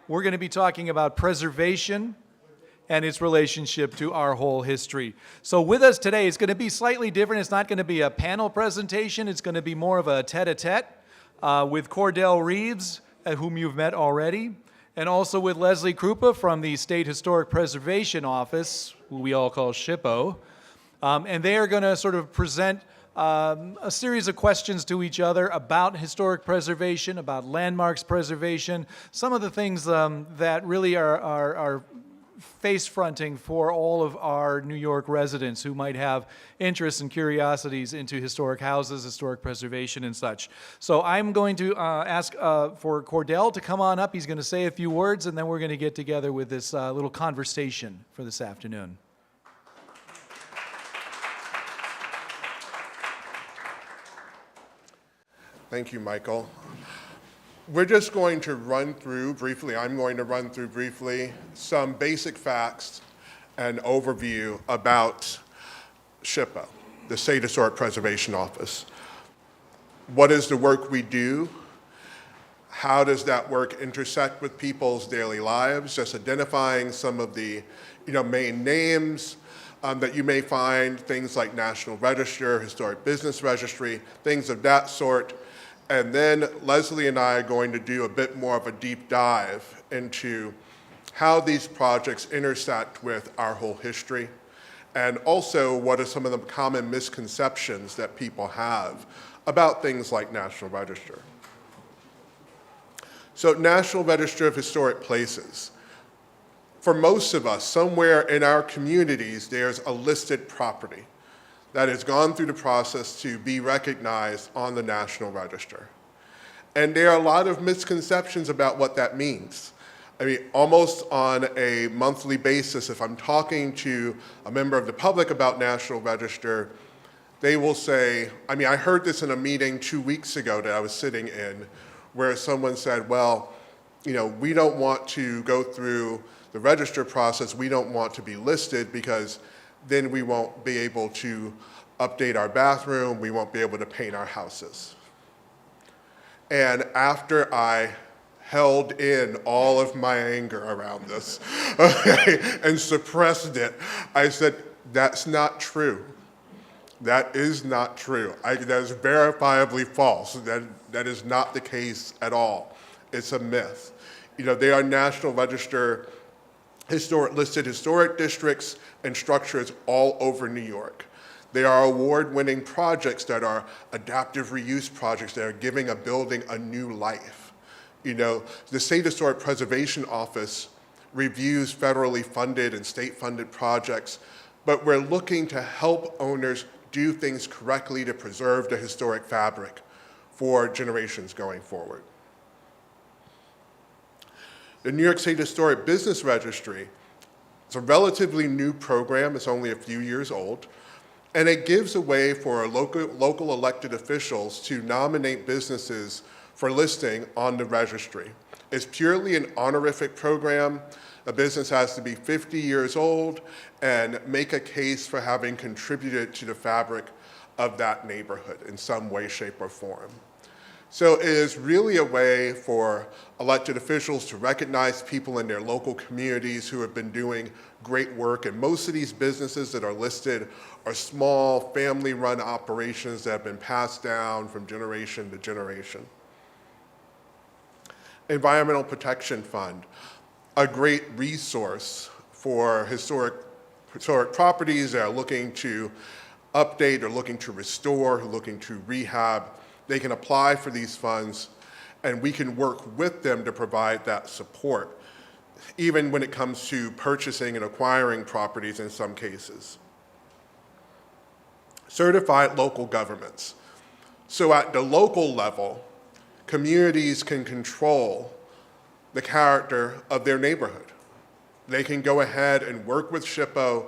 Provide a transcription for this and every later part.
we're going to be talking about preservation and its relationship to our whole history. So with us today, it's going to be slightly different. It's not going to be a panel presentation. It's going to be more of a tete-a-tete with Cordell Reaves, whom you've met already, and also with Leslie Krupa from the State Historic Preservation Office, who we all call SHPO. And they are going to sort of present a series of questions to each other about historic preservation, about landmarks preservation, some of the things that really are face-fronting for all of our New York residents who might have interests and curiosities into historic houses, historic preservation, and such. So I'm going to ask for Cordell to come on up. He's going to say a few words, and then we're going to get together with this little conversation for this afternoon. Thank you, Michael. We're just going to run through briefly, I'm going to run through briefly some basic facts and overview about SHPO, the State Historic Preservation Office. What is the work we do? How does that work intersect with people's daily lives? Just identifying some of the main names that you may find, things like National Register, Historic Business Registry, things of that sort. And then Leslie and I are going to do a bit more of a deep dive into how these projects intersect with our whole history, and also what are some of the common misconceptions that people have about things like National Register. So National Register of Historic Places. For most of us, somewhere in our communities, there's a listed property that has gone through the process to be recognized on the National Register. And there are a lot of misconceptions about what that means. I mean, almost on a monthly basis, if I'm talking to a member of the public about National Register, they will say, I heard this in a meeting 2 weeks ago that I was sitting in, where someone said, well, we don't want to go through the register process, we don't want to be listed because then we won't be able to update our bathroom, we won't be able to paint our houses. And after I held in all of my anger around this and suppressed it, I said, that's not true. That is not true. That is verifiably false. That is not the case at all. It's a myth. There are National Register listed historic districts and structures all over New York. They are award-winning projects that are adaptive reuse projects that are giving a building a new life. The State Historic Preservation Office reviews federally funded and state-funded projects, but we're looking to help owners do things correctly to preserve the historic fabric for generations going forward. The New York State Historic Business Registry is a relatively new program. It's only a few years old. And it gives a way for local elected officials to nominate businesses for listing on the registry. It's purely an honorific program. A business has to be 50 years old and make a case for having contributed to the fabric of that neighborhood in some way, shape, or form. So it is really a way for elected officials to recognize people in their local communities who have been doing great work. And most of these businesses that are listed are small, family-run operations that have been passed down from generation to generation. Environmental Protection Fund, a great resource for historic properties that are looking to update or looking to restore, looking to rehab. They can apply for these funds, and we can work with them to provide that support, even when it comes to purchasing and acquiring properties in some cases. Certified local governments. So at the local level, communities can control the character of their neighborhood. They can go ahead and work with SHPO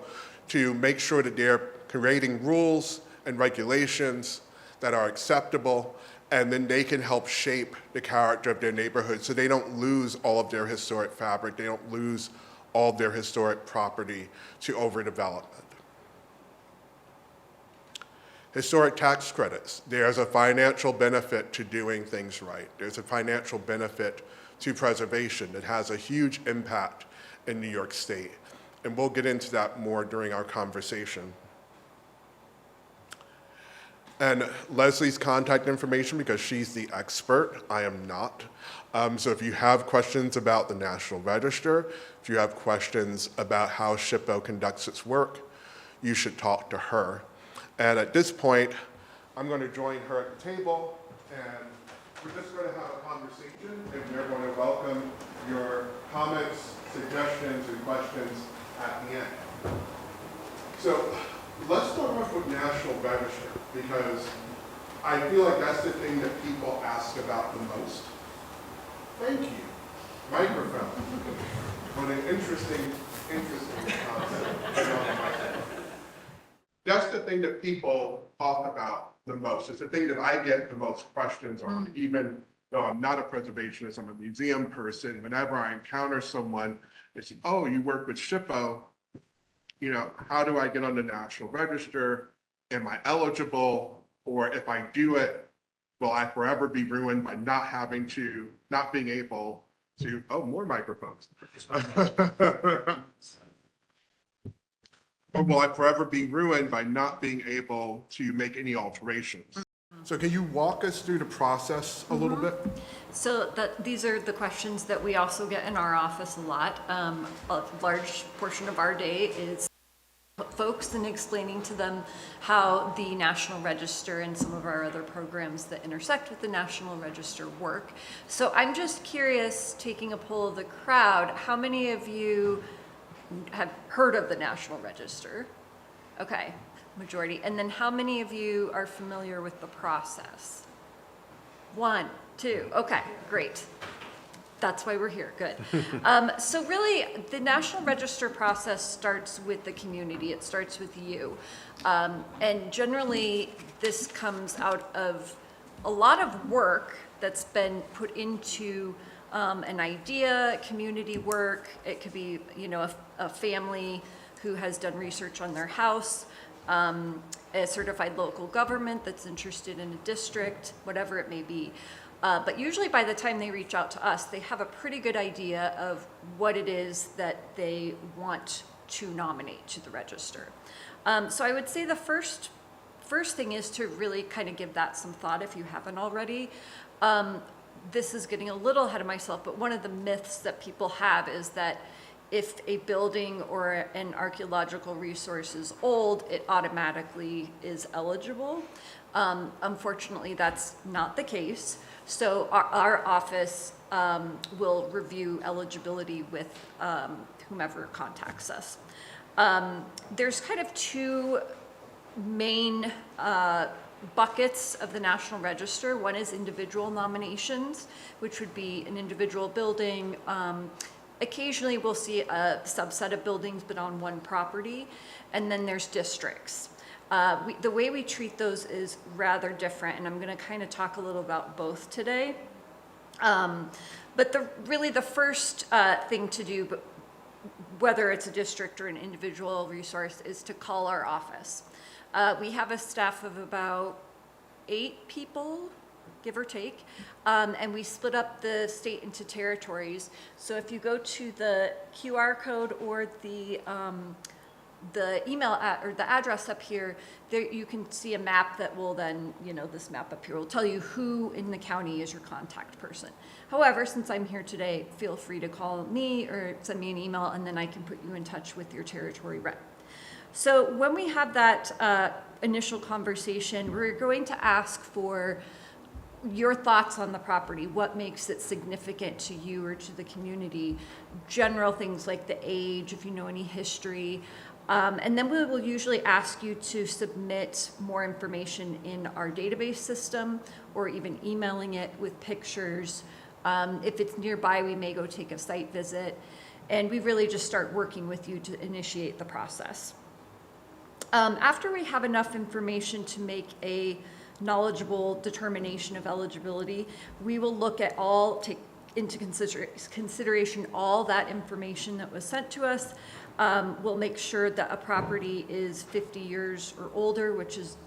to make sure that they're creating rules and regulations that are acceptable, and then they can help shape the character of their neighborhood so they don't lose all of their historic fabric, they don't lose all of their historic property to overdevelopment. Historic tax credits. There's a financial benefit to doing things right. There's a financial benefit to preservation that has a huge impact in New York State. And we'll get into that more during our conversation. And Leslie's contact information, because she's the expert, I am not. So if you have questions about the National Register, if you have questions about how SHPO conducts its work, you should talk to her. And at this point, I'm going to join her at the table, and we're just going to have a conversation, and we're going to welcome your comments, suggestions, and questions at the end. So let's start off with National Register, because I feel like that's the thing that people ask about the most. Thank you. Microphone. What an interesting concept. That's the thing that people talk about the most. It's the thing that I get the most questions on, even though I'm not a preservationist, I'm a museum person. Whenever I encounter someone, it's, oh, you work with SHPO, you know, how do I get on the National Register? Am I eligible? Or if I do it, will I forever be ruined by not being able to, oh, more microphones. Or will I forever be ruined by not being able to make any alterations? So can you walk us through the process a little bit? So these are the questions that we also get in our office a lot. A large portion of our day is folks and explaining to them how the National Register and some of our other programs that intersect with the National Register work. So I'm just curious, taking a poll of the crowd, how many of you have heard of the National Register? Okay, majority. And then how many of you are familiar with the process? 1, 2, okay, great. That's why we're here, good. So really, the National Register process starts with the community. It starts with you. And generally, this comes out of a lot of work that's been put into an idea, community work. It could be, you know, a family who has done research on their house, a certified local government that's interested in a district, whatever it may be. But usually by the time they reach out to us, they have a pretty good idea of what it is that they want to nominate to the register. So I would say the first thing is to really kind of give that some thought if you haven't already. This is getting a little ahead of myself, but one of the myths that people have is that if a building or an archaeological resource is old, it automatically is eligible. Unfortunately, that's not the case. So our office will review eligibility with whomever contacts us. There's kind of 2 main buckets of the National Register. One is individual nominations, which would be an individual building. Occasionally we'll see a subset of buildings, but on one property. And then there's districts. The way we treat those is rather different, and I'm going to kind of talk a little about both today. But really the first thing to do, but whether it's a district or an individual resource, is to call our office. We have a staff of about 8 people, give or take, and we split up the state into territories. So if you go to the QR code or the email or the address up here, there you can see a map that will then, you know, this map up here will tell you who in the county is your contact person. However, since I'm here today, feel free to call me or send me an email, and then I can put you in touch with your territory rep. So when we have that initial conversation, we're going to ask for your thoughts on the property. What makes it significant to you or to the community? General things like the age, if you know any history. And then we will usually ask you to submit more information in our database system, or even emailing it with pictures. If it's nearby, we may go take a site visit. And we really just start working with you to initiate the process. After we have enough information to make a knowledgeable determination of eligibility, we will look at take into consideration all that information that was sent to us. We'll make sure that a property is 50 years or older, which is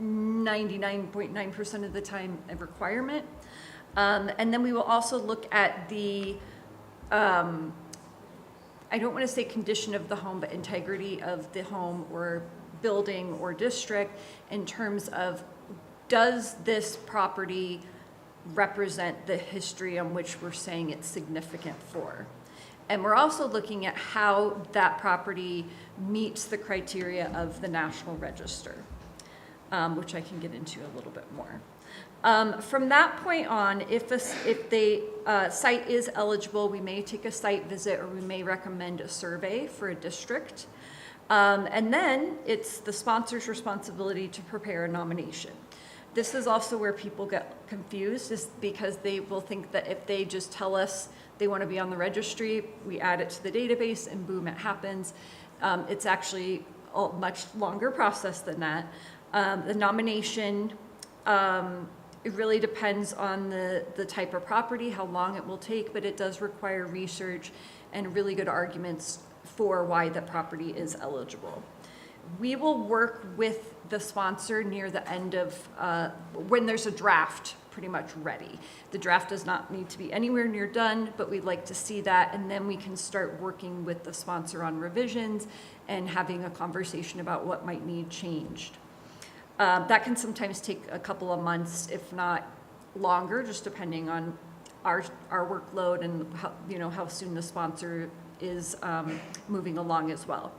99.9% of the time a requirement. And then we will also look at the, I don't want to say condition of the home, but integrity of the home or building or district in terms of, does this property represent the history on which we're saying it's significant for? And we're also looking at how that property meets the criteria of the National Register, which I can get into a little bit more. From that point on, if the site is eligible, we may take a site visit or we may recommend a survey for a district. And then it's the sponsor's responsibility to prepare a nomination. This is also where people get confused, just because they will think that if they just tell us they want to be on the registry, we add it to the database and boom, it happens. It's actually a much longer process than that. The nomination, it really depends on the type of property, how long it will take, but it does require research and really good arguments for why the property is eligible. We will work with the sponsor near the end of, when there's a draft pretty much ready. The draft does not need to be anywhere near done, but we'd like to see that, and then we can start working with the sponsor on revisions and having a conversation about what might need changed. That can sometimes take a couple of months, if not longer, just depending on our workload and how soon the sponsor is moving along as well.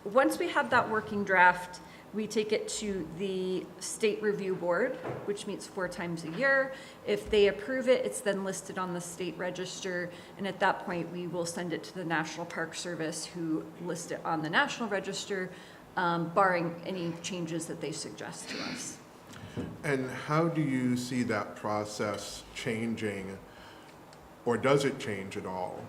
Once we have that working draft, we take it to the State Review Board, which meets 4 times a year. If they approve it, it's then listed on the state register, and at that point, we will send it to the National Park Service, who list it on the National Register, barring any changes that they suggest to us. And how do you see that process changing, or does it change at all?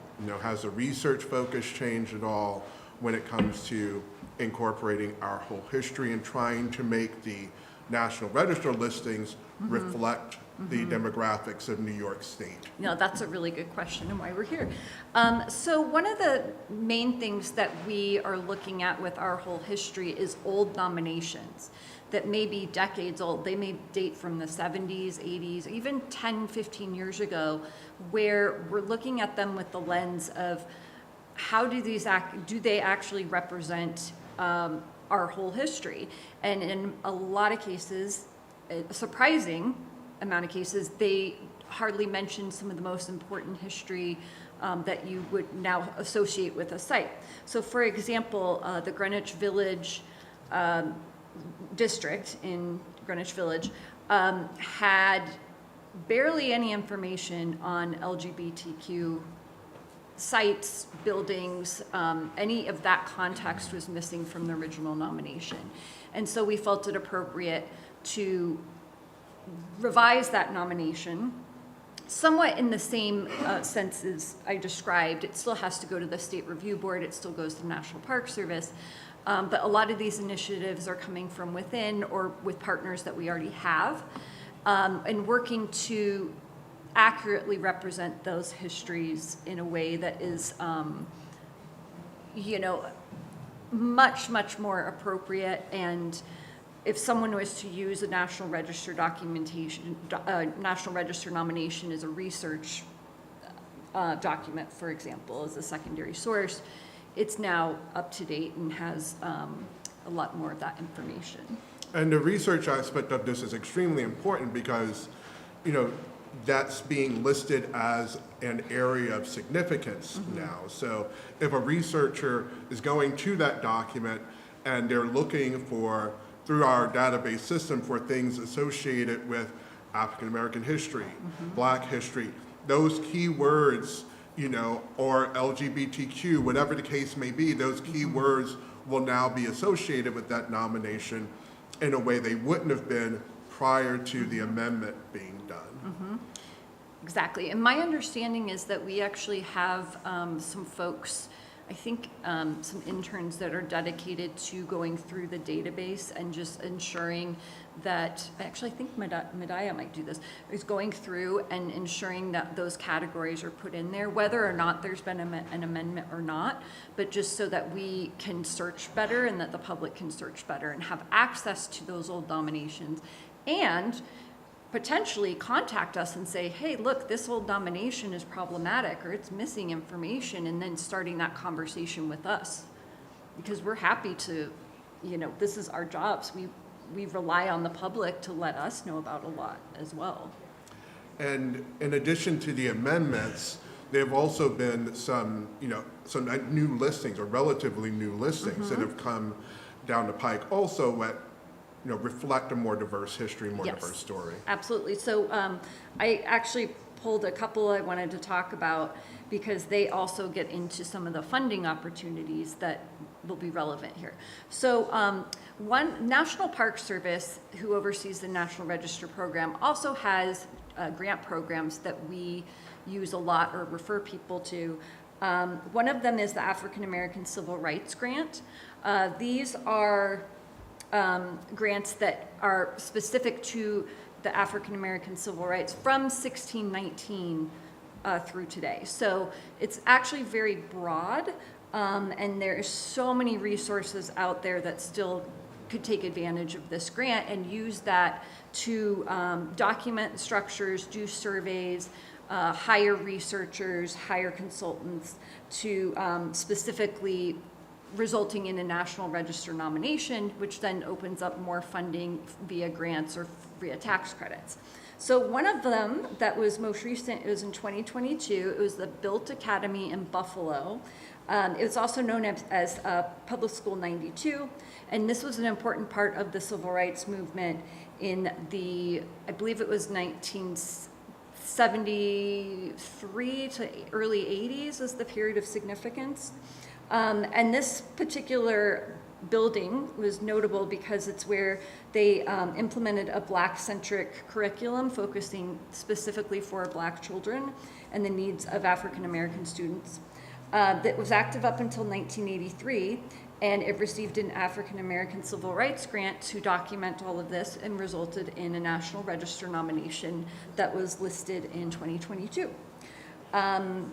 Has the research focus changed at all when it comes to incorporating our whole history and trying to make the National Register listings reflect the demographics of New York State? That's a really good question and why we're here. So one of the main things that we are looking at with our whole history is old nominations that may be decades old. They may date from the 70s, 80s, even 10, 15 years ago, where we're looking at them with the lens of how do they actually represent our whole history? And in a lot of cases, a surprising amount of cases, they hardly mention some of the most important history that you would now associate with a site. So for example, the Greenwich Village district in Greenwich Village had barely any information on LGBTQ sites, buildings, any of that context was missing from the original nomination. And so we felt it appropriate to revise that nomination somewhat in the same sense as I described. It still has to go to the State Review Board, it still goes to the National Park Service, but a lot of these initiatives are coming from within or with partners that we already have, and working to accurately represent those histories in a way that is, much, much more appropriate. And if someone was to use a National Register documentation, National Register nomination as a research document, for example, as a secondary source, it's now up to date and has a lot more of that information. And the research aspect of this is extremely important because, that's being listed as an area of significance now. So if a researcher is going to that document and they're looking for, through our database system, for things associated with African American history, Black history, those keywords, or LGBTQ, whatever the case may be, those keywords will now be associated with that nomination in a way they wouldn't have been prior to the amendment being done. Exactly. And my understanding is that we actually have some folks, I think some interns that are dedicated to going through the database and just ensuring that, actually I think Medaya might do this, is going through and ensuring that those categories are put in there, whether or not there's been an amendment or not, but just so that we can search better and that the public can search better and have access to those old nominations. And potentially contact us and say, hey, look, this old nomination is problematic or it's missing information, and then starting that conversation with us. Because we're happy to, this is our jobs. We rely on the public to let us know about a lot as well. And in addition to the amendments, there have also been some new listings or relatively new listings that have come down the pike also that, reflect a more diverse history, more diverse story. Absolutely. So I actually pulled a couple I wanted to talk about because they also get into some of the funding opportunities that will be relevant here. So one National Park Service, who oversees the National Register program, also has grant programs that we use a lot or refer people to. One of them is the African American Civil Rights Grant. These are grants that are specific to the African American civil rights from 1619 through today. So it's actually very broad, and there's so many resources out there that still could take advantage of this grant and use that to document structures, do surveys, hire researchers, hire consultants to specifically resulting in a National Register nomination, which then opens up more funding via grants or via tax credits. So one of them that was most recent, it was in 2022, it was the Built Academy in Buffalo. It was also known as Public School 92, and this was an important part of the civil rights movement in the, I believe it was 1973 to early 80s was the period of significance. And this particular building was notable because it's where they implemented a Black-centric curriculum focusing specifically for Black children and the needs of African American students. That was active up until 1983, and it received an African American Civil Rights Grant to document all of this and resulted in a National Register nomination that was listed in 2022. And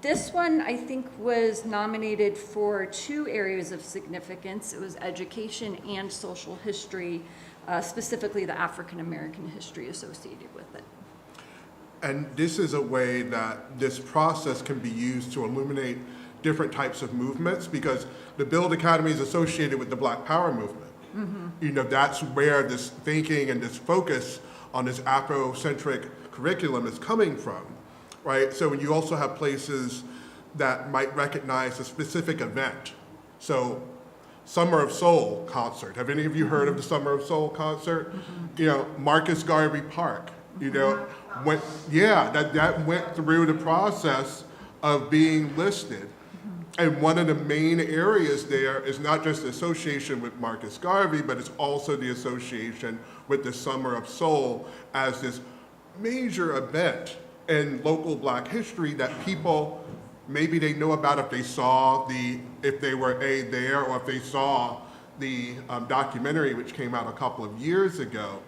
this one, I think, was nominated for 2 areas of significance. It was education and social history, specifically the African American history associated with it. And this is a way that this process can be used to illuminate different types of movements, because the Build Academy is associated with the Black Power movement. That's where this thinking and this focus on this Afrocentric curriculum is coming from. Right, so you also have places that might recognize a specific event. So, Summer of Soul concert. Have any of you heard of the Summer of Soul concert? Marcus Garvey Park. That went through the process of being listed. And one of the main areas there is not just the association with Marcus Garvey, but it's also the association with the Summer of Soul as this major event in local Black history that people, maybe they know about if they saw if they were there, or if they saw the documentary which came out a couple of years ago.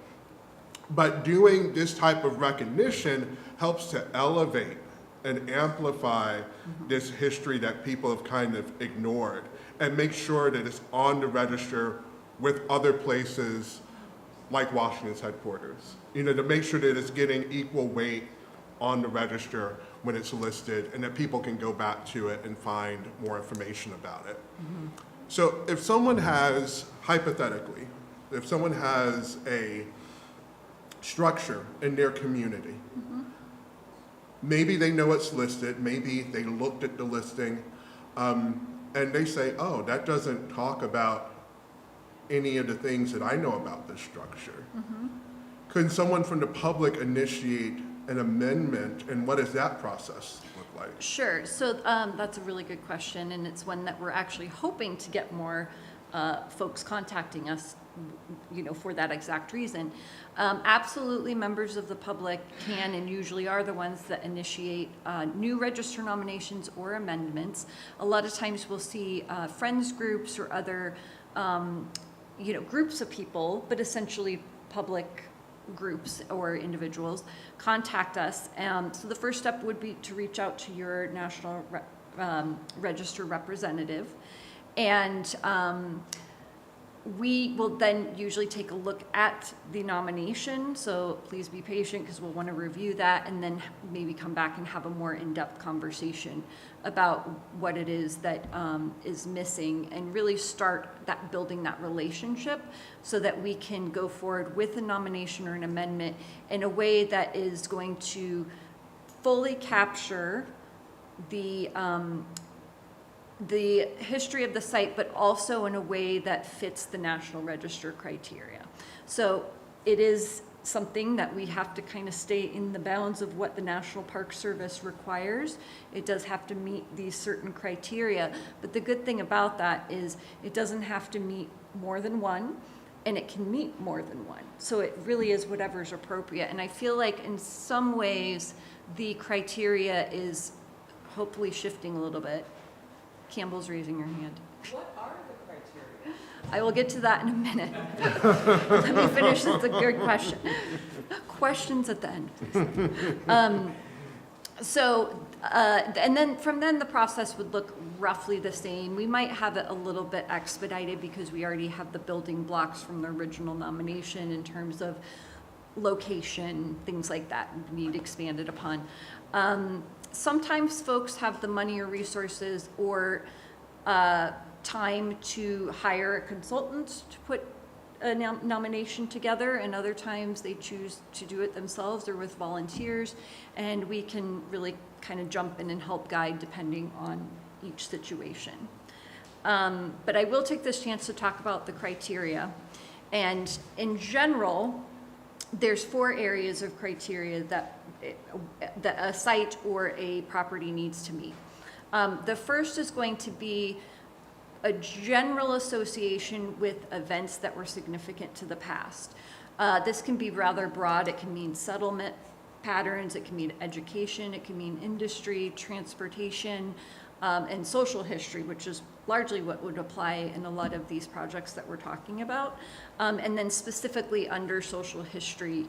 But doing this type of recognition helps to elevate and amplify this history that people have kind of ignored, and make sure that it's on the register with other places like Washington's headquarters. To make sure that it's getting equal weight on the register when it's listed, and that people can go back to it and find more information about it. So if someone has, hypothetically, if someone has a structure in their community, maybe they know it's listed, maybe they looked at the listing, and they say, oh, that doesn't talk about any of the things that I know about this structure. Could someone from the public initiate an amendment, and what does that process look like? Sure. So that's a really good question, and it's one that we're actually hoping to get more folks contacting us, for that exact reason. Absolutely, members of the public can and usually are the ones that initiate new register nominations or amendments. A lot of times we'll see friends groups or other, groups of people, but essentially public groups or individuals contact us. So the first step would be to reach out to your National Register representative and we will then usually take a look at the nomination, so please be patient because we'll want to review that and then maybe come back and have a more in-depth conversation about what it is that is missing and really start that building that relationship so that we can go forward with a nomination or an amendment in a way that is going to fully capture the history of the site, but also in a way that fits the National Register criteria. So it is something that we have to kind of stay in the bounds of what the National Park Service requires. It does have to meet these certain criteria, but the good thing about that is it doesn't have to meet more than one, and it can meet more than one. So it really is whatever's appropriate. And I feel like in some ways, the criteria is hopefully shifting a little bit. Campbell's raising her hand. What are the criteria? I will get to that in a minute. Let me finish the good question. Questions at the end, please. And then from then the process would look roughly the same. We might have it a little bit expedited because we already have the building blocks from the original nomination in terms of location, things like that need expanded upon. Sometimes folks have the money or resources or time to hire a consultant to put a nomination together, and other times they choose to do it themselves or with volunteers, and we can really kind of jump in and help guide depending on each situation. But I will take this chance to talk about the criteria. And in general, there's 4 areas of criteria that a site or a property needs to meet. The first is going to be a general association with events that were significant to the past. This can be rather broad. It can mean settlement patterns, it can mean education, it can mean industry, transportation, and social history, which is largely what would apply in a lot of these projects that we're talking about. And then specifically under social history,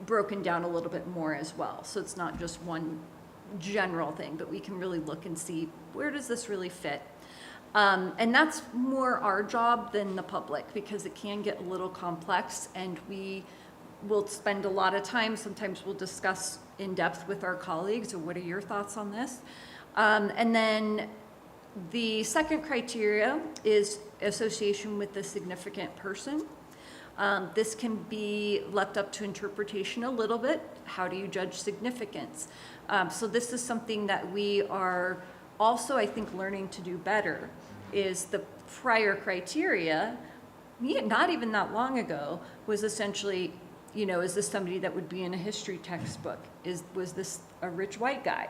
broken down a little bit more as well. So it's not just one general thing, but we can really look and see where does this really fit. And that's more our job than the public because it can get a little complex, and we will spend a lot of time. Sometimes we'll discuss in depth with our colleagues, or what are your thoughts on this? And then the second criteria is association with a significant person. This can be left up to interpretation a little bit. How do you judge significance? So this is something that we are also, I think, learning to do better, is the prior criteria, not even that long ago, was essentially, is this somebody that would be in a history textbook? Was this a rich white guy?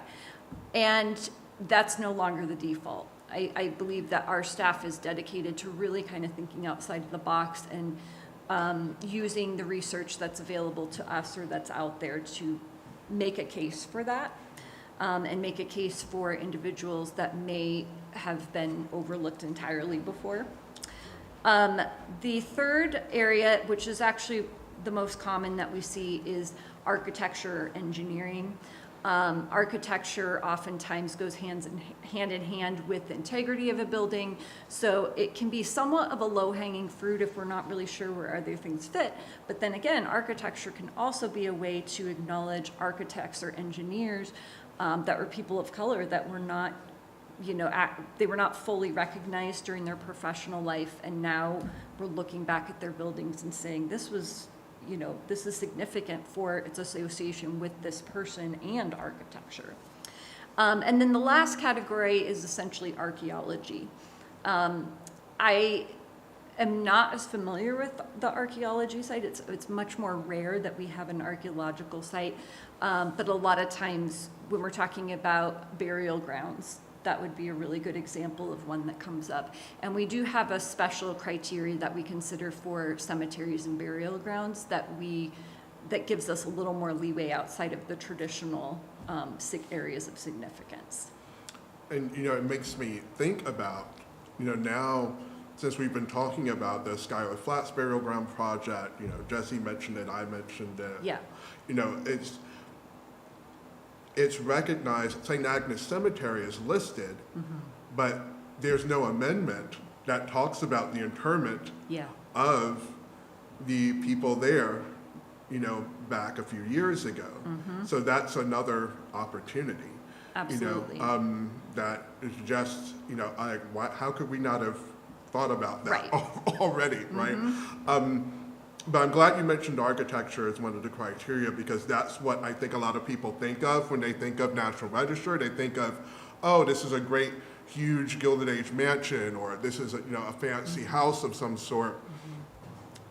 And that's no longer the default. I believe that our staff is dedicated to really kind of thinking outside of the box and using the research that's available to us or that's out there to make a case for that, and make a case for individuals that may have been overlooked entirely before. The third area, which is actually the most common that we see, is architecture or engineering. Architecture oftentimes goes hand in hand with the integrity of a building, so it can be somewhat of a low-hanging fruit if we're not really sure where other things fit. But then again, architecture can also be a way to acknowledge architects or engineers that were people of color that were not, they were not fully recognized during their professional life, and now we're looking back at their buildings and saying this was, this is significant for its association with this person and architecture. And then the last category is essentially archaeology. I am not as familiar with the archaeology site. It's much more rare that we have an archaeological site, but a lot of times when we're talking about burial grounds, that would be a really good example of one that comes up. And we do have a special criteria that we consider for cemeteries and burial grounds that gives us a little more leeway outside of the traditional areas of significance. And, it makes me think about, now, since we've been talking about the Schuyler Flats Burial Ground project, Jesse mentioned it, I mentioned it. Yeah. It's recognized, St. Agnes Cemetery is listed, but there's no amendment that talks about the interment Yeah. of the people there, back a few years ago. So that's another opportunity. Absolutely. That is just, how could we not have thought about that Right. already, right? But I'm glad you mentioned architecture as one of the criteria, because that's what I think a lot of people think of when they think of National Register. They think of, oh, this is a great, huge Gilded Age mansion, or this is a fancy house of some sort.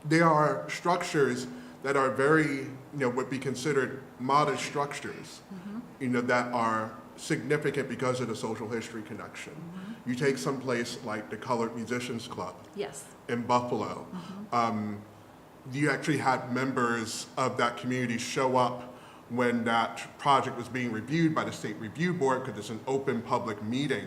There are structures that are very, would be considered modest structures, that are significant because of the social history connection. You take some place like the Colored Musicians Club Yes. in Buffalo. You actually had members of that community show up when that project was being reviewed by the State Review Board, because it's an open public meeting.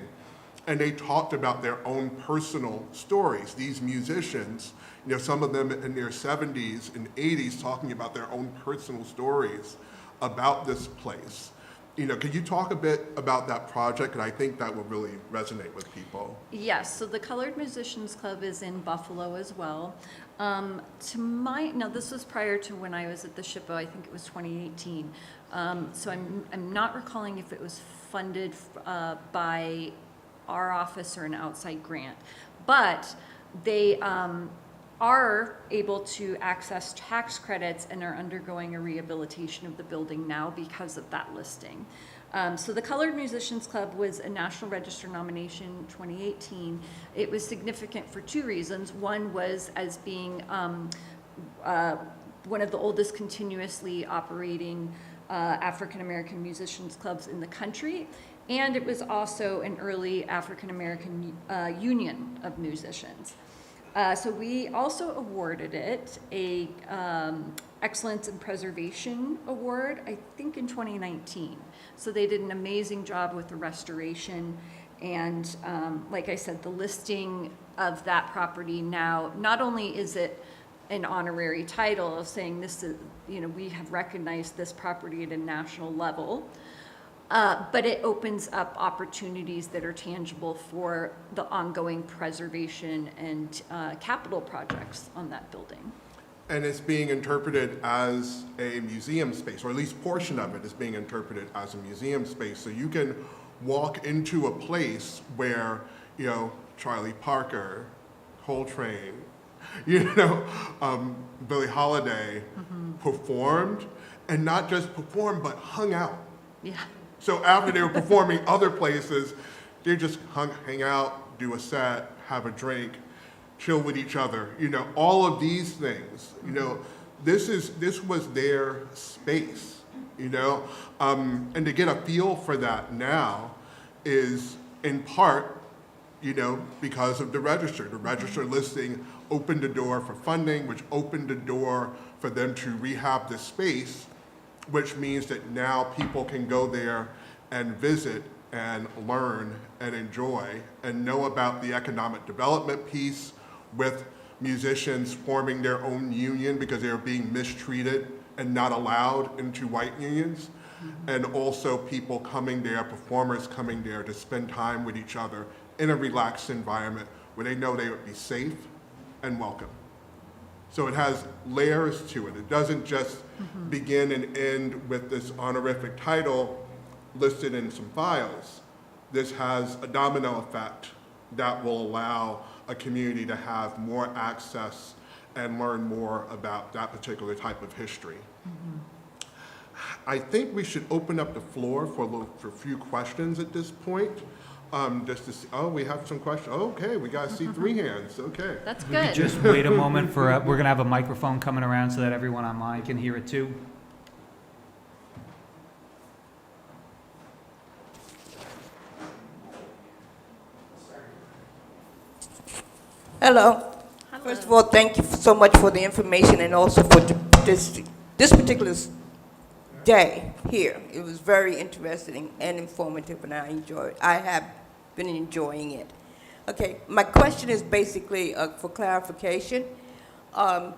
And they talked about their own personal stories. These musicians, some of them in their 70s and 80s, talking about their own personal stories about this place. Could you talk a bit about that project? And I think that would really resonate with people. Yes, so the Colored Musicians Club is in Buffalo as well. Now this was prior to when I was at the SHPO, I think it was 2018. So I'm not recalling if it was funded by our office or an outside grant, but they are able to access tax credits and are undergoing a rehabilitation of the building now because of that listing. So the Colored Musicians Club was a National Register nomination 2018. It was significant for two reasons. One was as being one of the oldest continuously operating African American musicians clubs in the country, and it was also an early African American union of musicians. So we also awarded it a Excellence in Preservation Award, I think in 2019. So they did an amazing job with the restoration, and like I said, the listing of that property now, not only is it an honorary title of saying this is, we have recognized this property at a national level, but it opens up opportunities that are tangible for the ongoing preservation and capital projects on that building. And it's being interpreted as a museum space, or at least portion of it is being interpreted as a museum space. So you can walk into a place where, Charlie Parker, Coltrane, Billie Holiday performed, and not just performed, but hung out. Yeah. So after they were performing other places, they just hang out, do a set, have a drink, chill with each other. All of these things. This was their space. And to get a feel for that now is in part, because of the register. The register listing opened the door for funding, which opened the door for them to rehab the space, which means that now people can go there and visit and learn and enjoy and know about the economic development piece, with musicians forming their own union because they were being mistreated and not allowed into white unions, and also people coming there, performers coming there to spend time with each other in a relaxed environment where they know they would be safe and welcome. So it has layers to it. It doesn't just begin and end with this honorific title listed in some files. This has a domino effect that will allow a community to have more access and learn more about that particular type of history. I think we should open up the floor for a few questions at this point. Just to see, we have some questions. Okay, we got to see 3 hands. Okay. That's We could good. just wait a moment for, we're going to have a microphone coming around so that everyone online can hear it too. Hello. Hello. First of all, thank you so much for the information and also for this particular day here. It was very interesting and informative, and I have been enjoying it. Okay, my question is basically for clarification. A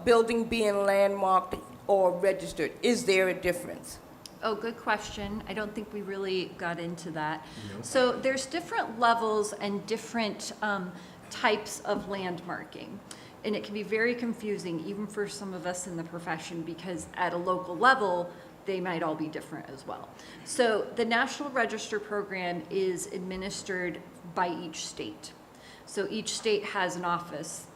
building being landmarked or registered, is there a difference? Oh, good question. I don't think we really got into that. So there's different levels and different types of landmarking. And it can be very confusing, even for some of us in the profession, because at a local level, they might all be different as well. So the National Register program is administered by each state. So each state has an office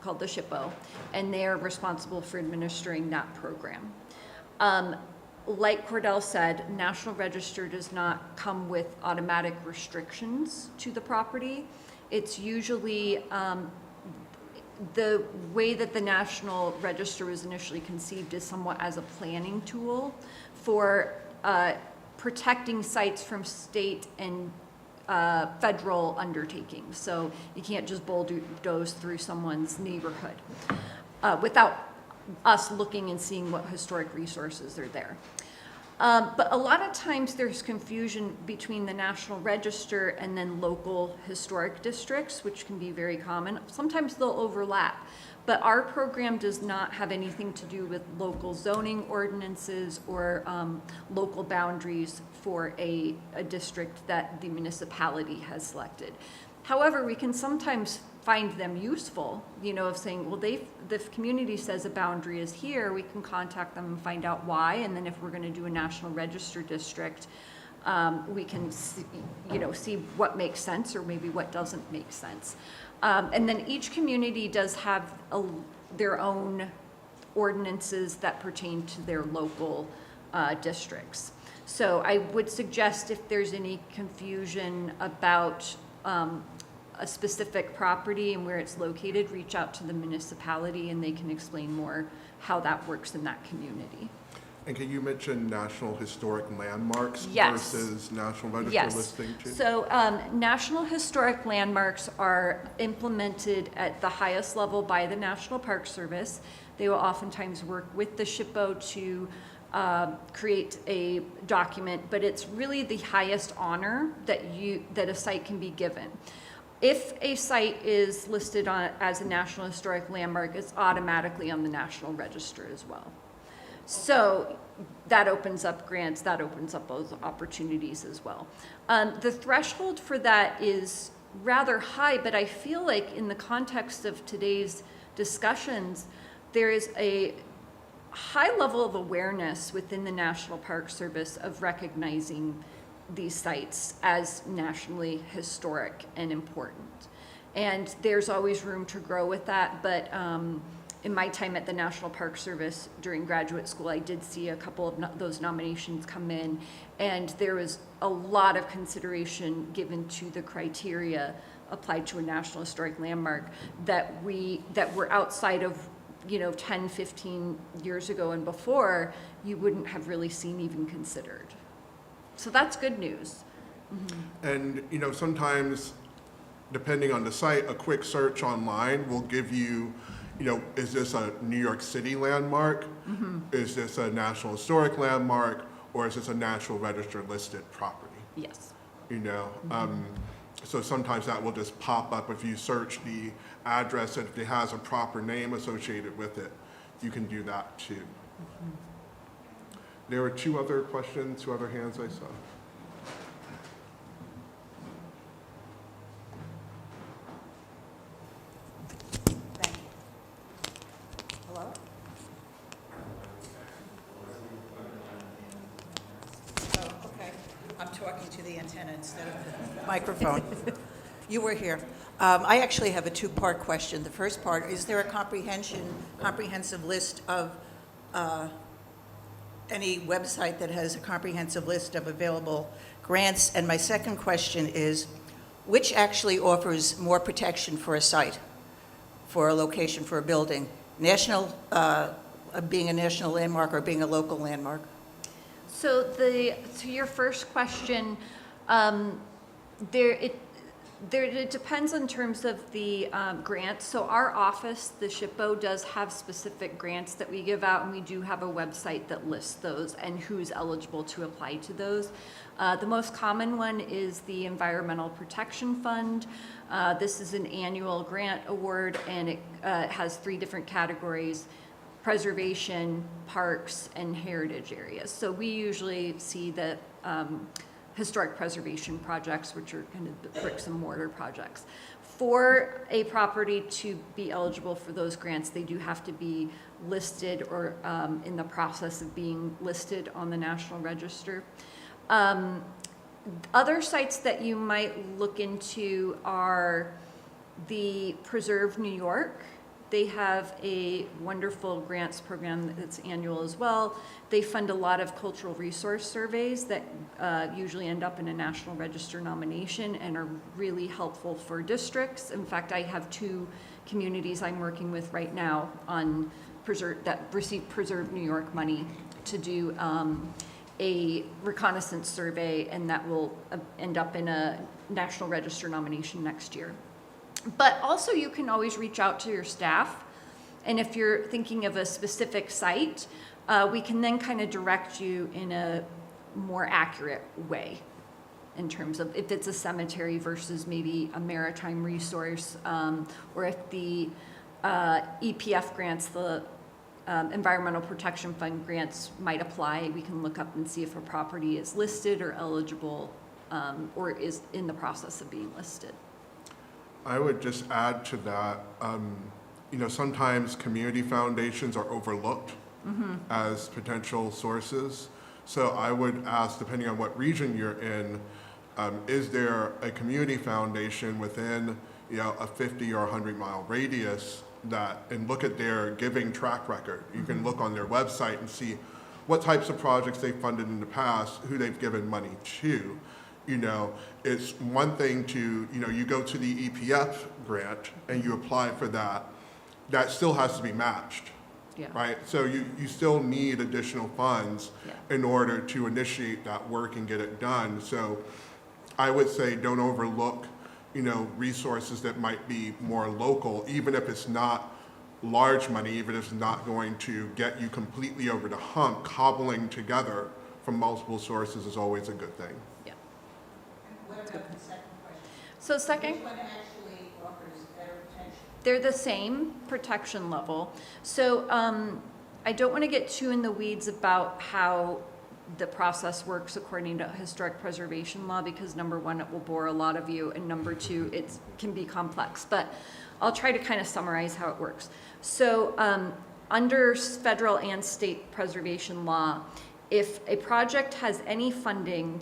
called the SHPO, and they're responsible for administering that program. Like Cordell said, National Register does not come with automatic restrictions to the property. It's usually the way that the National Register was initially conceived is somewhat as a planning tool for protecting sites from state and federal undertakings. So you can't just bulldoze through someone's neighborhood without us looking and seeing what historic resources are there. But a lot of times there's confusion between the National Register and then local historic districts, which can be very common. Sometimes they'll overlap, but our program does not have anything to do with local zoning ordinances or local boundaries for a district that the municipality has selected. However, we can sometimes find them useful, you know, of saying, well, the community says a boundary is here, we can contact them and find out why, and then if we're going to do a National Register district, we can see, you know, see what makes sense or maybe what doesn't make sense. And then each community does have their own ordinances that pertain to their local districts. So I would suggest if there's any confusion about a specific property and where it's located, reach out to the municipality and they can explain more how that works in that community. And can you mention National Historic Landmarks Yes. versus National Register Yes. listing? Too? So National Historic Landmarks are implemented at the highest level by the National Park Service. They will oftentimes work with the SHPO to create a document, but it's really the highest honor that a site can be given. If a site is listed as a National Historic Landmark, it's automatically on the National Register as well. So that opens up grants, that opens up those opportunities as well. The threshold for that is rather high, but I feel like in the context of today's discussions, there is a high level of awareness within the National Park Service of recognizing these sites as nationally historic and important. And there's always room to grow with that, but in my time at the National Park Service during graduate school, I did see a couple of those nominations come in, and there was a lot of consideration given to the criteria applied to a National Historic Landmark that were outside of, you know, 10, 15 years ago and before, you wouldn't have really seen even considered. So that's good news. And, you know, sometimes, depending on the site, a quick search online will give you, you know, is this a New York City landmark? Is this a National Historic Landmark? Or is this a National Register listed property? Yes. You know, so sometimes that will just pop up if you search the address, and if it has a proper name associated with it, you can do that too. There were two other questions, two other hands I saw. Thank you. Hello? Oh, okay. I'm talking to the antenna instead of the microphone. You were here. I actually have a two-part question. The first part, is there a comprehensive list of any website that has a comprehensive list of available grants? And my second question is, which actually offers more protection for a site, for a location, for a building? National, being a national landmark or being a local landmark? So to your first question, it depends in terms of the grants. So our office, the SHPO, does have specific grants that we give out, and we do have a website that lists those and who's eligible to apply to those. The most common one is the Environmental Protection Fund. This is an annual grant award, and it has 3 different categories: preservation, parks, and heritage areas. So we usually see the historic preservation projects, which are kind of the bricks and mortar projects. For a property to be eligible for those grants, they do have to be listed or in the process of being listed on the National Register. Other sites that you might look into are the Preserve New York. They have a wonderful grants program that's annual as well. They fund a lot of cultural resource surveys that usually end up in a National Register nomination and are really helpful for districts. In fact, I have 2 communities I'm working with right now on that receive Preserve New York money to do a reconnaissance survey, and that will end up in a National Register nomination next year. But also you can always reach out to your staff, and if you're thinking of a specific site, we can then kind of direct you in a more accurate way in terms of if it's a cemetery versus maybe a maritime resource, or if the EPF grants, the Environmental Protection Fund grants might apply. We can look up and see if a property is listed or eligible, or is in the process of being listed. I would just add to that, sometimes community foundations are overlooked as potential sources. So I would ask, depending on what region you're in, is there a community foundation within, a 50 or 100-mile radius and look at their giving track record. You can look on their website and see what types of projects they've funded in the past, who they've given money to. It's one thing to, you go to the EPF grant and you apply for that. That still has to be matched, right? So you still need additional funds in order to initiate that work and get it done. So I would say don't overlook, resources that might be more local, even if it's not large money, even if it's not going to get you completely over the hump. Cobbling together from multiple sources is always a good thing. What about the second question? So second, Which one actually offers better protection? they're the same protection level. So I don't want to get too in the weeds about how the process works according to historic preservation law, because number one, it will bore a lot of you, and number two, it can be complex. But I'll try to kind of summarize how it works. So under federal and state preservation law, if a project has any funding,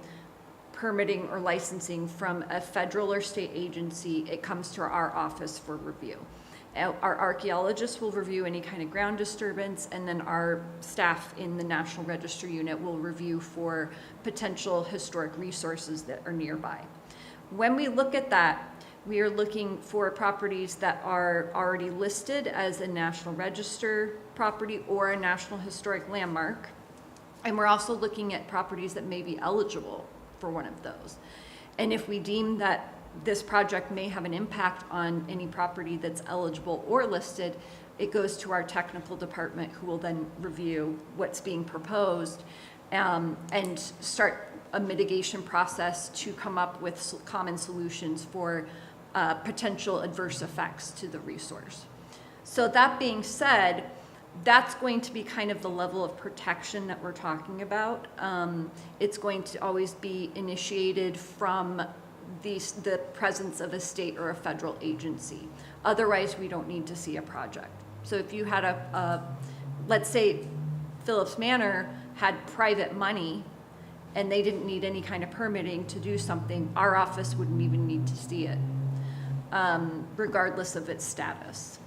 permitting, or licensing from a federal or state agency, it comes to our office for review. Our archaeologists will review any kind of ground disturbance, and then our staff in the National Register unit will review for potential historic resources that are nearby. When we look at that, we are looking for properties that are already listed as a National Register property or a National Historic Landmark. And we're also looking at properties that may be eligible for one of those. And if we deem that this project may have an impact on any property that's eligible or listed, it goes to our technical department, who will then review what's being proposed and start a mitigation process to come up with common solutions for potential adverse effects to the resource. So that being said, that's going to be kind of the level of protection that we're talking about. It's going to always be initiated from the presence of a state or a federal agency. Otherwise, we don't need to see a project. So if you had let's say Phillips Manor had private money and they didn't need any kind of permitting to do something, our office wouldn't even need to see it, regardless of its status.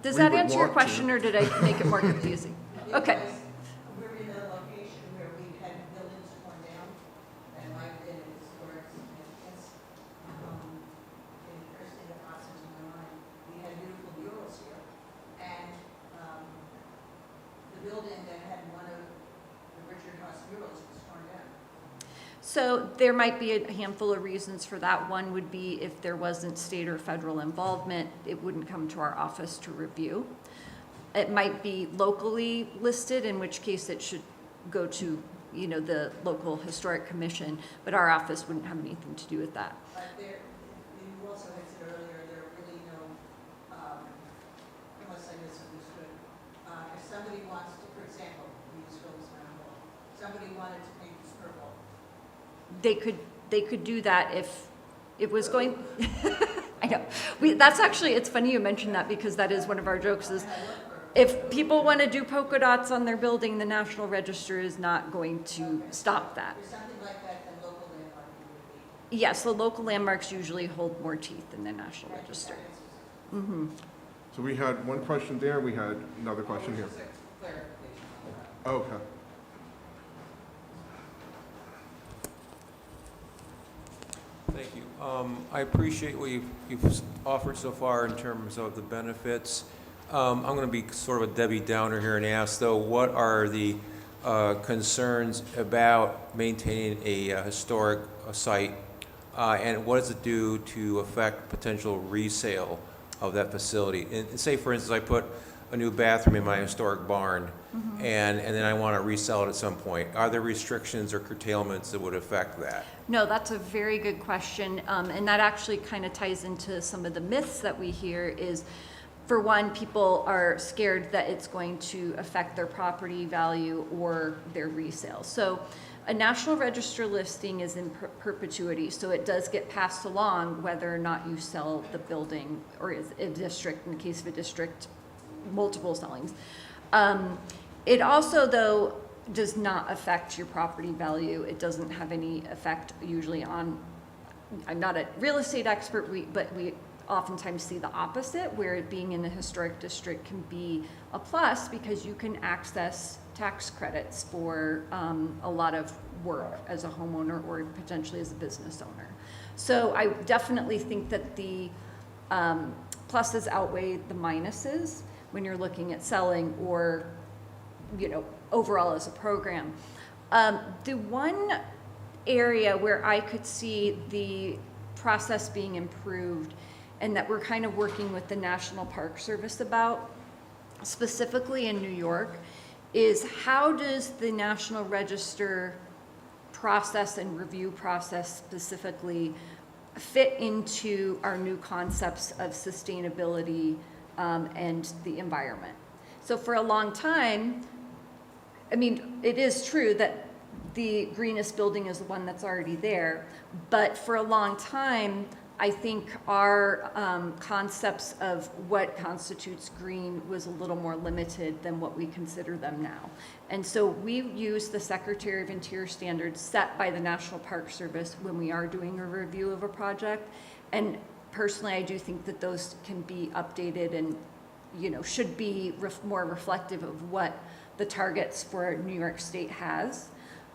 Does We that would answer your want question, to. or did I make it more confusing? Okay. We're in a location where we've had buildings torn down that might have been in historic significance. In the first thing that pops into my mind, we had beautiful murals here, and the building that had one of the Richard Haas murals was torn down. So there might be a handful of reasons for that. One would be if there wasn't state or federal involvement, it wouldn't come to our office to review. It might be locally listed, in which case it should go to, the local historic commission, but our office wouldn't have anything to do with that. But you also had said earlier, there are really no, unless I misunderstood, if somebody wants to, for example, we use Phillips Manor Hall, somebody wanted to paint this purple. They could do that if it was going, I know. That's actually, it's funny you mentioned that because that is one of our jokes is if people want to do polka dots on their building, the National Register is not going to stop that. Yes, the local landmarks usually hold more teeth than the National Register. So we had one question there, we had another question here. Okay. Thank you. I appreciate what you've offered so far in terms of the benefits. I'm going to be sort of a Debbie Downer here and ask, though, what are the concerns about maintaining a historic site, and what does it do to affect potential resale of that facility? And say, for instance, I put a new bathroom in my historic barn, and then I want to resell it at some point. Are there restrictions or curtailments that would affect that? No, that's a very good question, and that actually kind of ties into some of the myths that we hear is, for one, people are scared that it's going to affect their property value or their resale. So a National Register listing is in perpetuity, so it does get passed along whether or not you sell the building, or is a district, in the case of a district, multiple sellings. It also, though, does not affect your property value. It doesn't have any effect usually on, I'm not a real estate expert, but we oftentimes see the opposite, where being in a historic district can be a plus because you can access tax credits for a lot of work as a homeowner or potentially as a business owner. So I definitely think that the pluses outweigh the minuses when you're looking at selling or, you know, overall as a program. The one area where I could see the process being improved and that we're kind of working with the National Park Service about, specifically in New York, is how does the National Register process and review process specifically fit into our new concepts of sustainability and the environment. So for a long time, I mean, it is true that the greenest building is the one that's already there, but for a long time, I think our concepts of what constitutes green was a little more limited than what we consider them now. And so we use the Secretary of Interior standards set by the National Park Service when we are doing a review of a project. And personally, I do think that those can be updated and, you know, should be more reflective of what the targets for New York State has.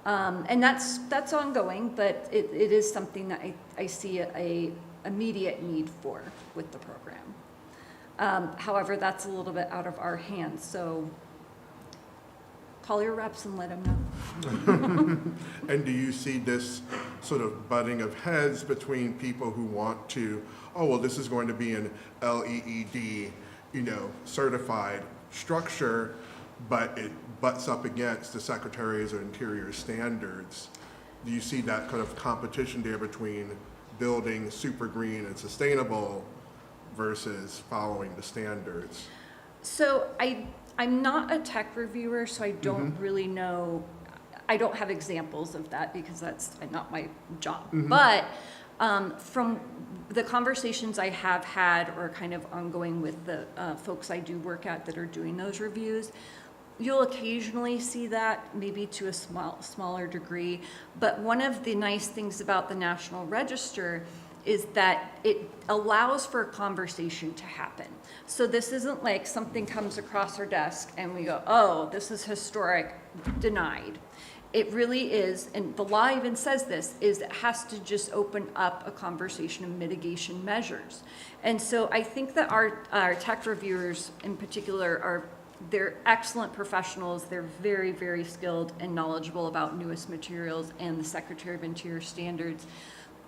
And that's ongoing, but it is something that I see a immediate need for with the program. However, that's a little bit out of our hands, so call your reps and let them know. And do you see this sort of butting of heads between people who want to, oh, well, this is going to be an LEED, you know, certified structure, but it butts up against the Secretary's of Interior standards? Do you see that kind of competition there between building super green and sustainable versus following the standards? So I'm not a tech reviewer, so I don't really know. I don't have examples of that because that's not my job. But from the conversations I have had or kind of ongoing with the folks I do work at that are doing those reviews, you'll occasionally see that, maybe to a smaller degree. But one of the nice things about the National Register is that it allows for a conversation to happen. So this isn't like something comes across our desk and we go, oh, this is historic, denied. It really is, and the law even says this, is it has to just open up a conversation of mitigation measures. And so I think that our tech reviewers in particular they're excellent professionals. They're very, very skilled and knowledgeable about newest materials and the Secretary of Interior standards.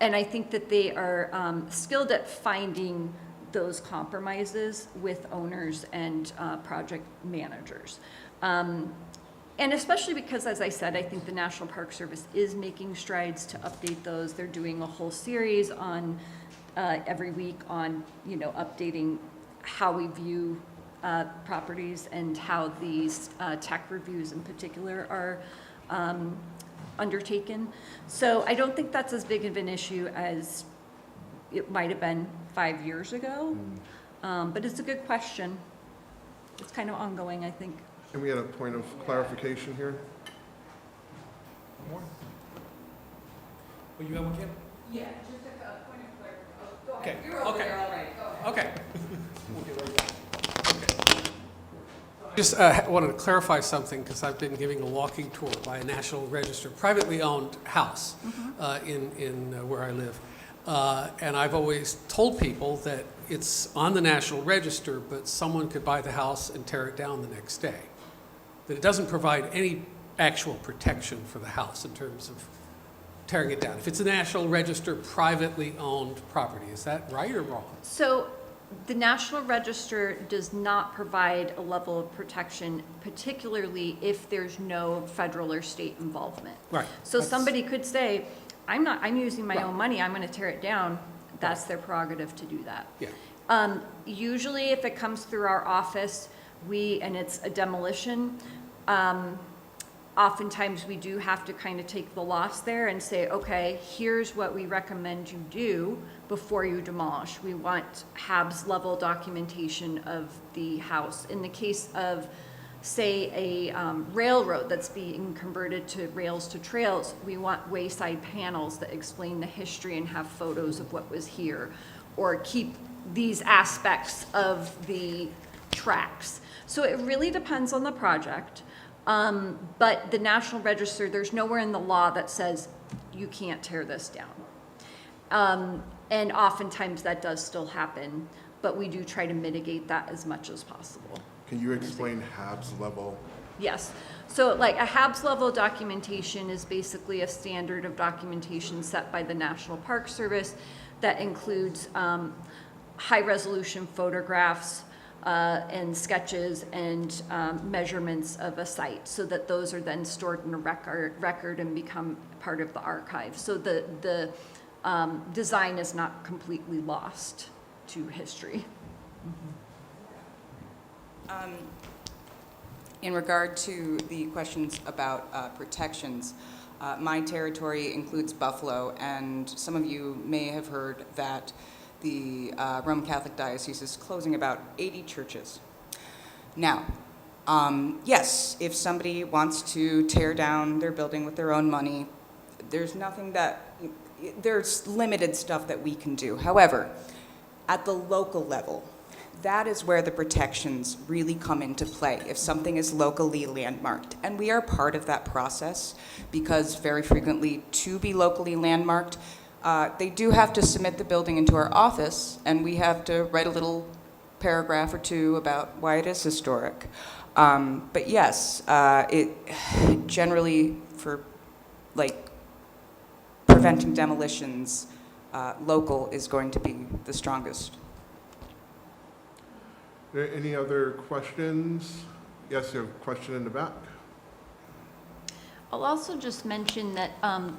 And I think that they are skilled at finding those compromises with owners and project managers. And especially because, as I said, I think the National Park Service is making strides to update those. They're doing a whole series on every week on, you know, updating how we view properties and how these tech reviews in particular are undertaken. So I don't think that's as big of an issue as it might have been 5 years ago. But it's a good question. It's kind of ongoing, I think. And we had a point of clarification here. Well, you have one, Kim? Yeah, just a point of clarification. Oh, go Okay, ahead. You're over okay. there, all right, go ahead. Okay. Just wanted to clarify something, because I've been giving a walking tour by a National Register privately owned house in where I live. And I've always told people that it's on the National Register, but someone could buy the house and tear it down the next day. That it doesn't provide any actual protection for the house in terms of tearing it down. If it's a National Register privately owned property, is that right or wrong? So the National Register does not provide a level of protection, particularly if there's no federal or state involvement. Right. So That's- somebody could say, I'm using my Right. own money, I'm gonna tear it down. That's their prerogative to do that. Yeah. Usually if it comes through our office, and it's a demolition, oftentimes we do have to kind of take the loss there and say, okay, here's what we recommend you do before you demolish. We want HABs level documentation of the house. In the case of, say, a railroad that's being converted to rails to trails, we want wayside panels that explain the history and have photos of what was here, or keep these aspects of the tracks. So it really depends on the project. But the National Register, there's nowhere in the law that says you can't tear this down. And oftentimes that does still happen, but we do try to mitigate that as much as possible. Can you explain HABs level? Yes. So like a HABs level documentation is basically a standard of documentation set by the National Park Service that includes high resolution photographs and sketches and measurements of a site, so that those are then stored in a record and become part of the archive. So the design is not completely lost to history. In regard to the questions about protections, my territory includes Buffalo, and some of you may have heard that the Roman Catholic Diocese is closing about 80 churches. Now, yes, if somebody wants to tear down their building with their own money, there's limited stuff that we can do. However, at the local level, that is where the protections really come into play, if something is locally landmarked. And we are part of that process, because very frequently, to be locally landmarked, they do have to submit the building into our office, and we have to write a little paragraph or two about why it is historic. But yes, it generally, for like preventing demolitions, local is going to be the strongest. Any other questions? Yes, you have a question in the back. I'll also just mention that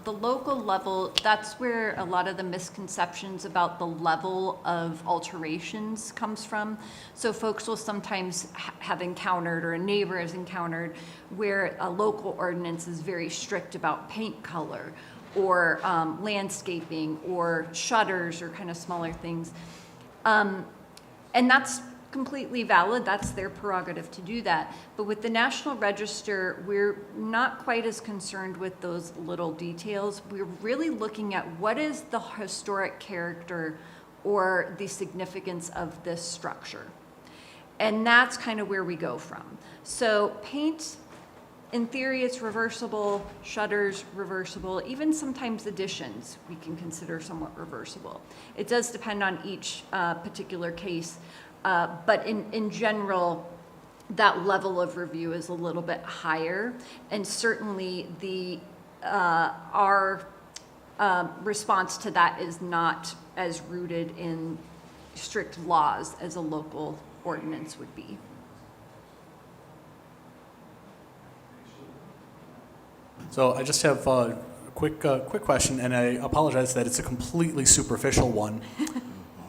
the local level, that's where a lot of the misconceptions about the level of alterations comes from. So folks will sometimes have encountered, or a neighbor has encountered, where a local ordinance is very strict about paint color, or landscaping, or shutters, or kind of smaller things. And that's completely valid, that's their prerogative to do that. But with the National Register, we're not quite as concerned with those little details. We're really looking at what is the historic character or the significance of this structure. And that's kind of where we go from. So paint, in theory, it's reversible, shutters, reversible, even sometimes additions we can consider somewhat reversible. It does depend on each particular case. But in general, that level of review is a little bit higher, and certainly our response to that is not as rooted in strict laws as a local ordinance would be. So I just have a quick question, and I apologize that it's a completely superficial one.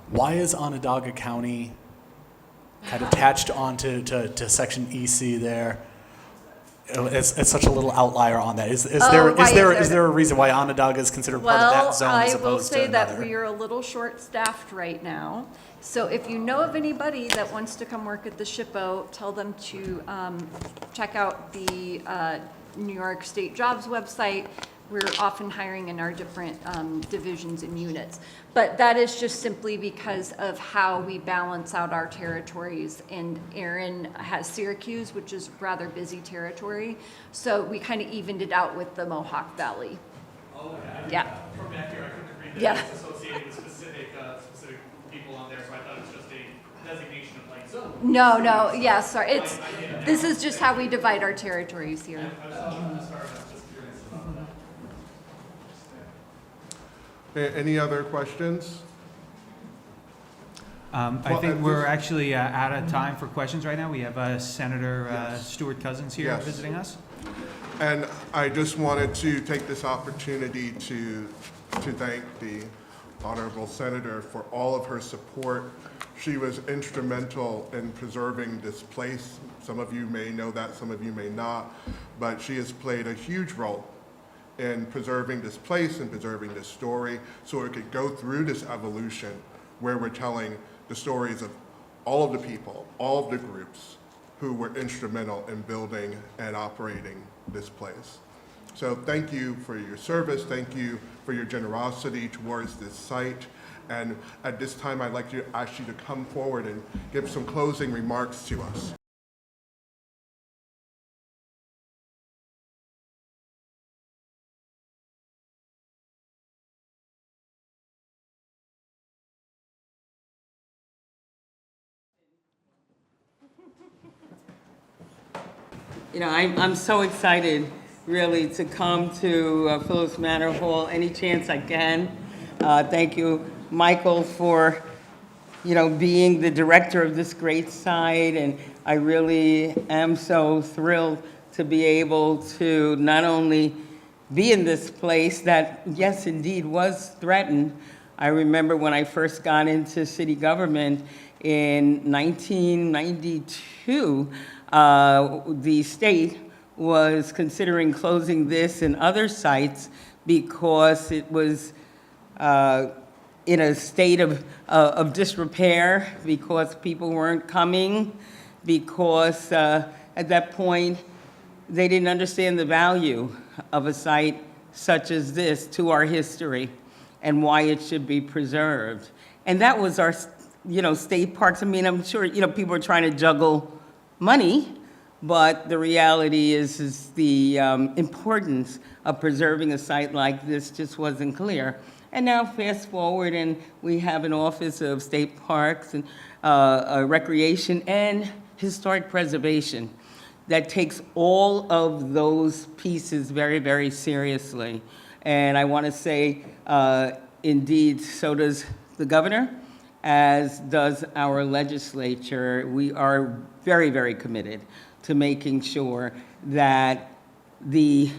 Why is Onondaga County kind of attached onto to Section EC there? It's such a little outlier on that. Is why is there a reason why Onondaga is considered part of that zone as I will opposed to say that another? we are a little short-staffed right now. So if you know of anybody that wants to come work at the SHPO, tell them to check out the New York State Jobs website. We're often hiring in our different divisions and units. But that is just simply because of how we balance out our territories. And Aaron has Syracuse, which is rather busy territory. So we kind of evened it out with the Mohawk Valley. Oh, Yeah. From back here, I couldn't agree that Yeah. it's associated with specific people on there, so I thought it was just a designation of like zone. No, yeah, sorry. This is just how we divide our territories here. Any other questions? I Well, think at we're this- actually out of time for questions right now. We have Senator Yes. Stuart Cousins here Yes. visiting us. And I just wanted to take this opportunity to thank the Honorable Senator for all of her support. She was instrumental in preserving this place. Some of you may know that, some of you may not, but she has played a huge role in preserving this place and preserving this story so it could go through this evolution where we're telling the stories of all of the people, all of the groups who were instrumental in building and operating this place. So thank you for your service. Thank you for your generosity towards this site. And at this time, I'd like to ask you to come forward and give some closing remarks to us. You know, I'm so excited, really, to come to Phillips Manor Hall any chance I can. Thank you, Michael, for, being the director of this great site, and I really am so thrilled to be able to not only be in this place that, yes, indeed, was threatened. I remember when I first got into city government in 1992, the state was considering closing this and other sites because it was in a state of disrepair, because people weren't coming, because at that point they didn't understand the value of a site such as this to our history and why it should be preserved. And that was our, state parks. I mean, I'm sure, people are trying to juggle money, but the reality is the importance of preserving a site like this just wasn't clear. And now fast forward and we have an Office of State Parks and Recreation and Historic Preservation that takes all of those pieces very, very seriously. And I want to say, indeed, so does the governor, as does our legislature. We are very, very committed to making sure that the,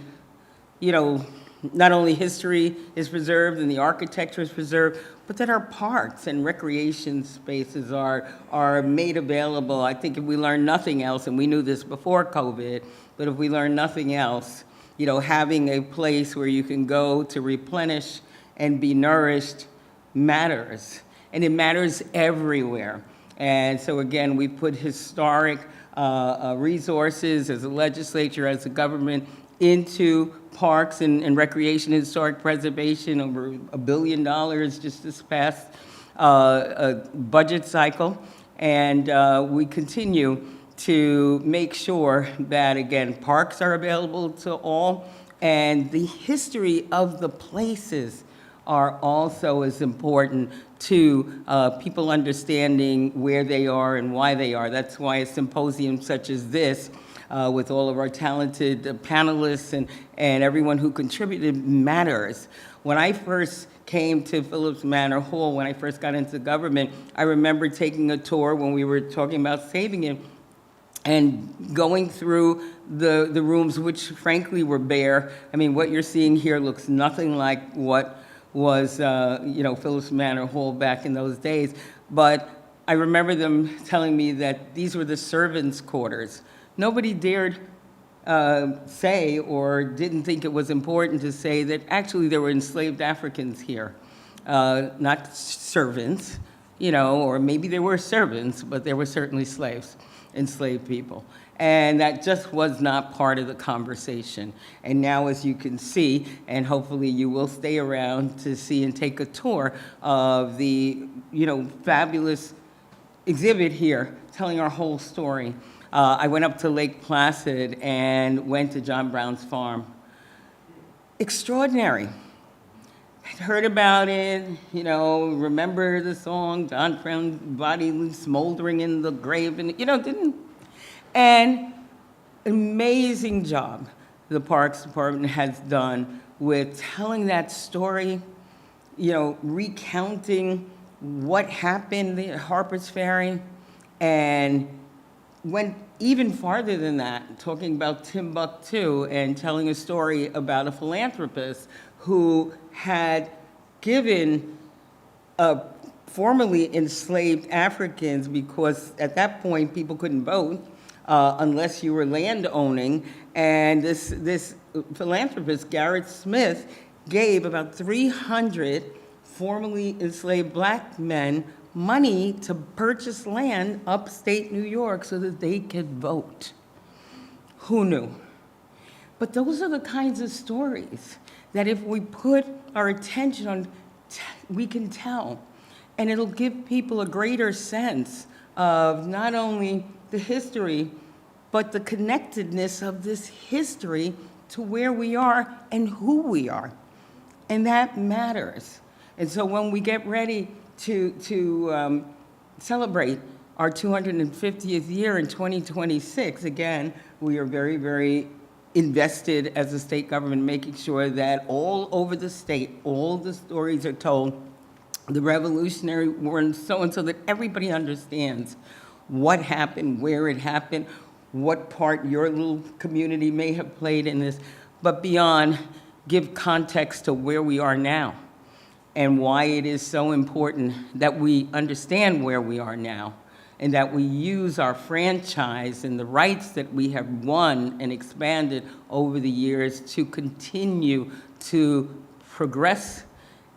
not only history is preserved and the architecture is preserved, but that our parks and recreation spaces are made available. I think if we learn nothing else, and we knew this before COVID, but if we learn nothing else, having a place where you can go to replenish and be nourished matters. And it matters everywhere. And so again, we put historic resources as a legislature, as a government, into parks and recreation and historic preservation, over $1 billion just this past budget cycle. And we continue to make sure that, again, parks are available to all, and the history of the places are also as important to people understanding where they are and why they are. That's why a symposium such as this, with all of our talented panelists and everyone who contributed, matters. When I first came to Phillips Manor Hall, when I first got into government, I remember taking a tour when we were talking about saving it, and going through the rooms, which frankly were bare. I mean, what you're seeing here looks nothing like what was, Phillips Manor Hall back in those days. But I remember them telling me that these were the servants' quarters. Nobody dared say or didn't think it was important to say that actually there were enslaved Africans here, not servants, you know, or maybe there were servants, but there were certainly slaves, enslaved people. And that just was not part of the conversation. And now, as you can see, and hopefully you will stay around to see and take a tour of the, you know, fabulous exhibit here, telling our whole story. I went up to Lake Placid and went to John Brown's farm. Extraordinary. I'd heard about it, you know, remember the song, John Brown's body smoldering in the grave, and, you know, didn't. And amazing job the Parks Department has done with telling that story, you know, recounting what happened at Harper's Ferry, and went even farther than that, talking about Timbuktu and telling a story about a philanthropist who had given formerly enslaved Africans, because at that point people couldn't vote unless you were land owning, and this philanthropist, Garrett Smith, gave about 300 formerly enslaved black men money to purchase land upstate New York so that they could vote. Who knew? But those are the kinds of stories that if we put our attention on, we can tell. And it'll give people a greater sense of not only the history, but the connectedness of this history to where we are and who we are. And that matters. And so when we get ready to celebrate our 250th year in 2026, again, we are very, very invested as a state government, making sure that all over the state, all the stories are told, the Revolutionary War and so that everybody understands what happened, where it happened, what part your little community may have played in this, but beyond, give context to where we are now and why it is so important that we understand where we are now and that we use our franchise and the rights that we have won and expanded over the years to continue to progress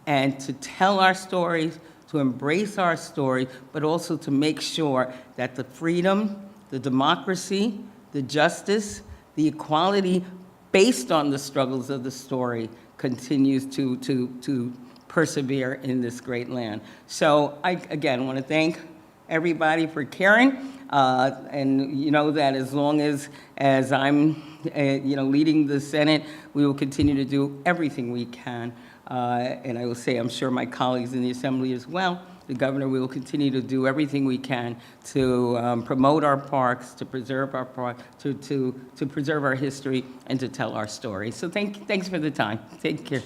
and to tell our stories, to embrace our story, but also to make sure that the freedom, the democracy, the justice, the equality based on the struggles of the story continues to persevere in this great land. So I, again, want to thank everybody for caring, and you know that as long as I'm leading the Senate, we will continue to do everything we can. And I will say, I'm sure my colleagues in the Assembly as well, the governor, we will continue to do everything we can to promote our parks, to preserve our parks, to preserve our history, and to tell our story. So thanks for the time. Take care.